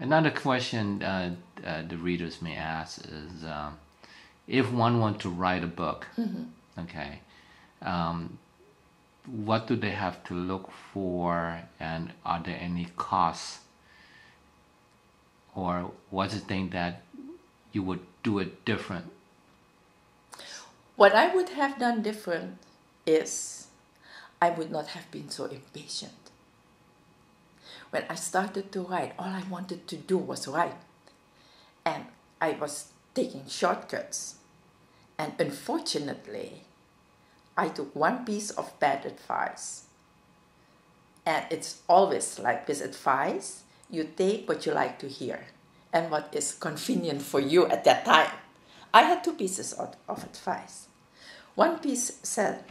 Another question the readers may ask is, if one wants to write a book, okay, what do they have to look for, and are there any costs, or what's the thing that you would do it different? What I would have done different is I would not have been so impatient. When I started to write, all I wanted to do was write. And I was taking shortcuts. And unfortunately, I took one piece of bad advice. And it's always like with advice, you take what you like to hear and what is convenient for you at that time. I had two pieces of advice. One piece said,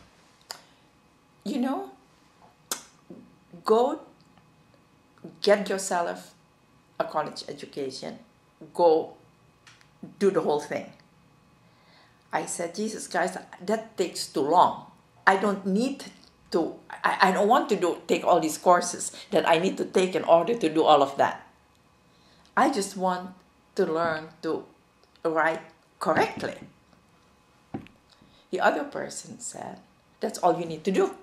go get yourself a college education. Go do the whole thing. I said, Jesus Christ, that takes too long. I don't need to, I don't want to take all these courses that I need to take in order to do all of that. I just want to learn to write correctly. The other person said, that's all you need to do.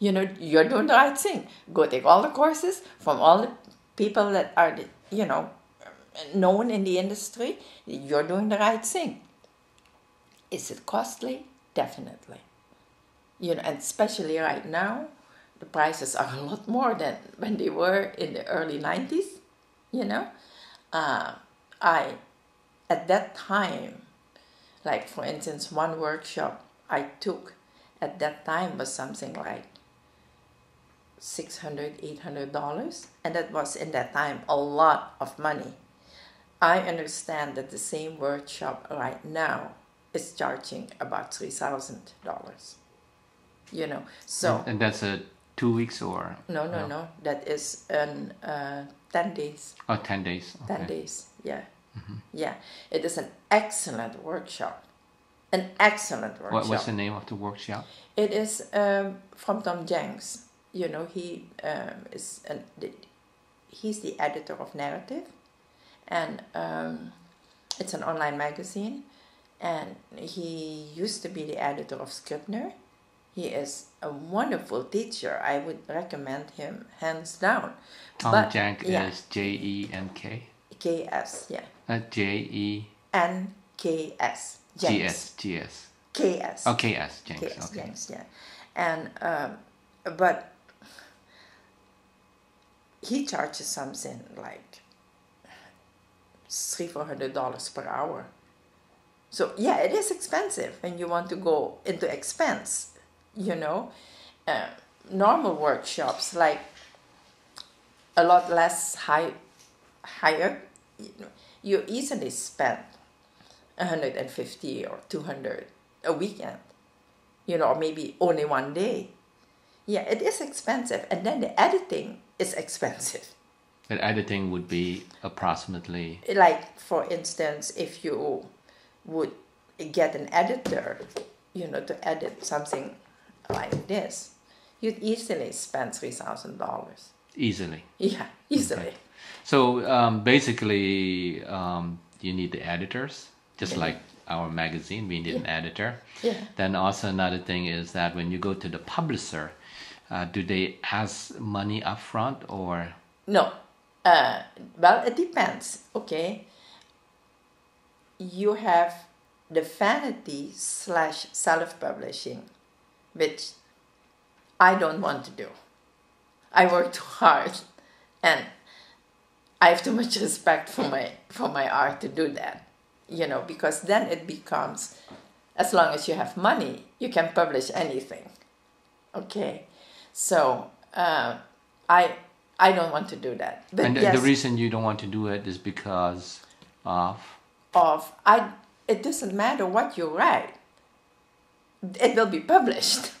You're doing the right thing. Go take all the courses from all the people that are, known in the industry. You're doing the right thing. Is it costly? Definitely. And especially right now, the prices are a lot more than when they were in the early 90s. At that time, like for instance, one workshop I took at that time was something like $600, $800, and that was in that time a lot of money. I understand that the same workshop right now is charging about $3,000. So. And that's a 2 weeks or? No. That is 10 days. Oh, 10 days. Okay. 10 days, yeah. Mm-hmm. Yeah, it is an excellent workshop. An excellent workshop. What's the name of the workshop? It is from Tom Jenks. He he's the editor of Narrative, and it's an online magazine. And he used to be the editor of Scribner. He is a wonderful teacher. I would recommend him hands down. Tom Jenks is J-E-N-K? K-S, yeah. J-E... N-K-S. Jenks. G-S. K-S. Oh, K-S. Jenks, K-S, okay. Jenks, yeah. And, but he charges something like $300-400 per hour. So, yeah, it is expensive when you want to go into expense, normal workshops, like a lot less higher, you easily spend $150 or $200 a weekend, or maybe only one day. Yeah, it is expensive. And then the editing is expensive. The editing would be approximately? Like, for instance, if you would get an editor, to edit something like this, you'd easily spend $3,000. Easily? Yeah, easily. Okay. So basically, you need the editors, just like our magazine, we need an editor. Yeah. Then also another thing is that when you go to the publisher, do they ask money up front or? No. Well, it depends, okay? You have the vanity / self-publishing, which I don't want to do. I work too hard, and I have too much respect for my art to do that, because then it becomes, as long as you have money, you can publish anything, okay? So I don't want to do that. But and yes, the reason you don't want to do it is because of? It doesn't matter what you write. It will be published.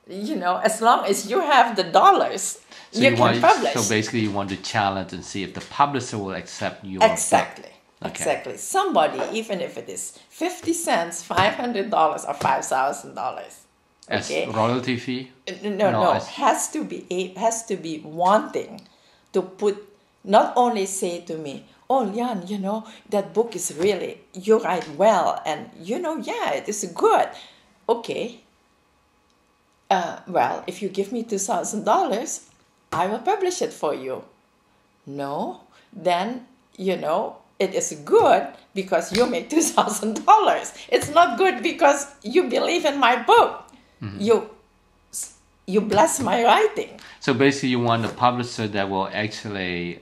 As long as you have the dollars, so you can publish. So basically you want to challenge and see if the publisher will accept your Exactly. Okay. Exactly. Somebody, even if it is 50 cents, $500 or $5,000. As Okay? royalty fee? No. Has to be wanting to put Not only say to me, oh, Lian, you know, that book is really, you write well, and, you know, yeah, it is good. Okay. Well, if you give me $2,000, I will publish it for you. No, then, you know, it is good because you make $2,000. It's not good because you believe in my book. You bless my writing. So basically, you want a publisher that will actually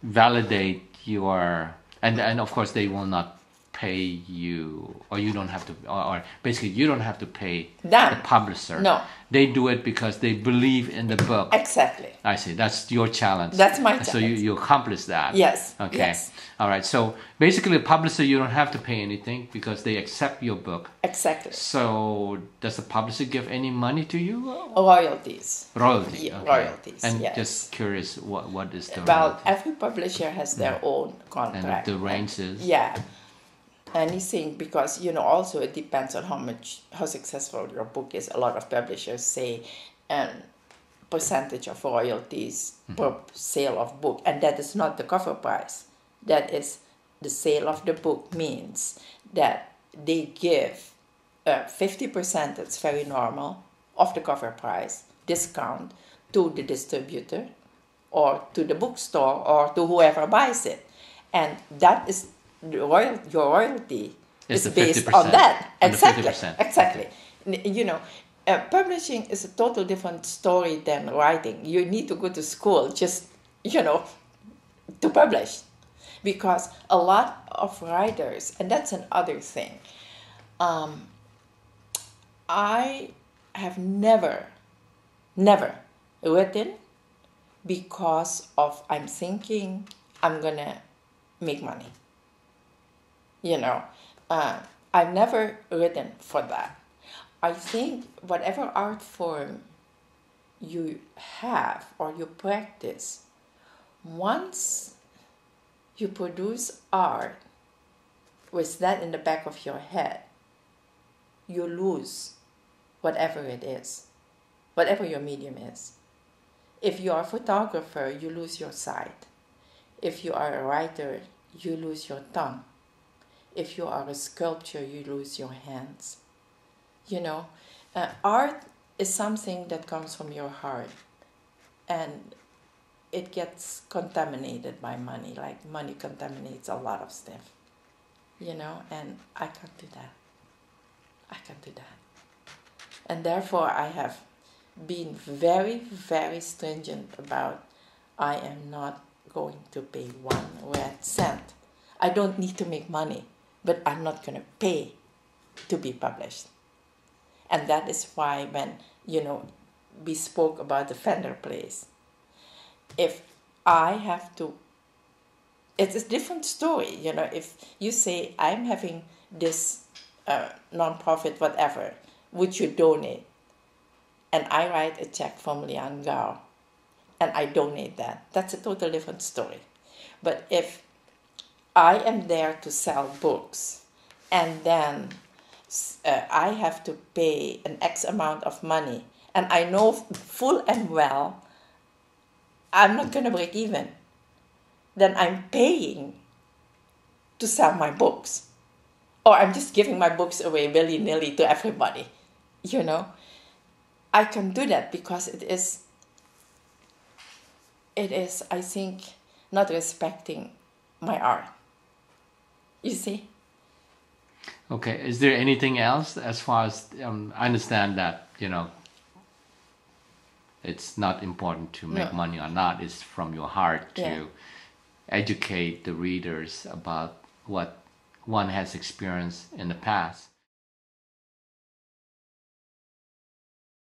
validate your, and of course they will not pay you, or you don't have to, or basically you don't have to pay the publisher. No. They do it because they believe in the book. Exactly. I see. That's your challenge. That's my challenge. So you accomplish that. Yes. Okay. Yes. All right. So basically, a publisher, you don't have to pay anything because they accept your book. Exactly. So does the publisher give any money to you? Royalties. Royalties. Yeah, okay. royalties. And yes. just curious, what is the well, royalty? every publisher has their own contract. And the range is? Yeah. Anything, because, you know, also it depends on how successful your book is. A lot of publishers say percentage of royalties per sale of book, and that is not the cover price. That is the sale of the book, means that they give 50%, that's very normal, of the cover price discount to the distributor or to the bookstore or to whoever buys it, and that is your royalty is based on that. Exactly. Exactly. You know, publishing is a total different story than writing. You need to go to school just, you know, to publish, because a lot of writers, and that's another thing. I have never written because of I'm thinking I'm gonna make money. You know, I've never written for that. I think whatever art form you have or you practice, once you produce art with that in the back of your head, you lose whatever it is, whatever your medium is. If you are a photographer, you lose your sight. If you are a writer, you lose your tongue. If you are a sculptor, you lose your hands. You know, art is something that comes from your heart, and it gets contaminated by money, like money contaminates a lot of stuff, you know, and I can't do that. I can't do that. And therefore I have been very, very stringent about I am not going to pay 1 red cent. I don't need to make money, but I'm not going to pay to be published. And that is why when, you know, we spoke about the Fender plays, if I have to, it's a different story, you know, if you say, I'm having this non-profit whatever, would you donate? And I write a check from Lian Gouw, and I donate that. That's a totally different story. But if I am there to sell books, and then I have to pay an X amount of money, and I know full and well I'm not going to break even, then I'm paying to sell my books. Or I'm just giving my books away willy-nilly to everybody, you know. I can do that because it is, I think, not respecting my art. You see? Okay. Is there anything else as far as, I understand that, you know, it's not important to make money or not. It's from your heart to educate the readers about what one has experienced in the past.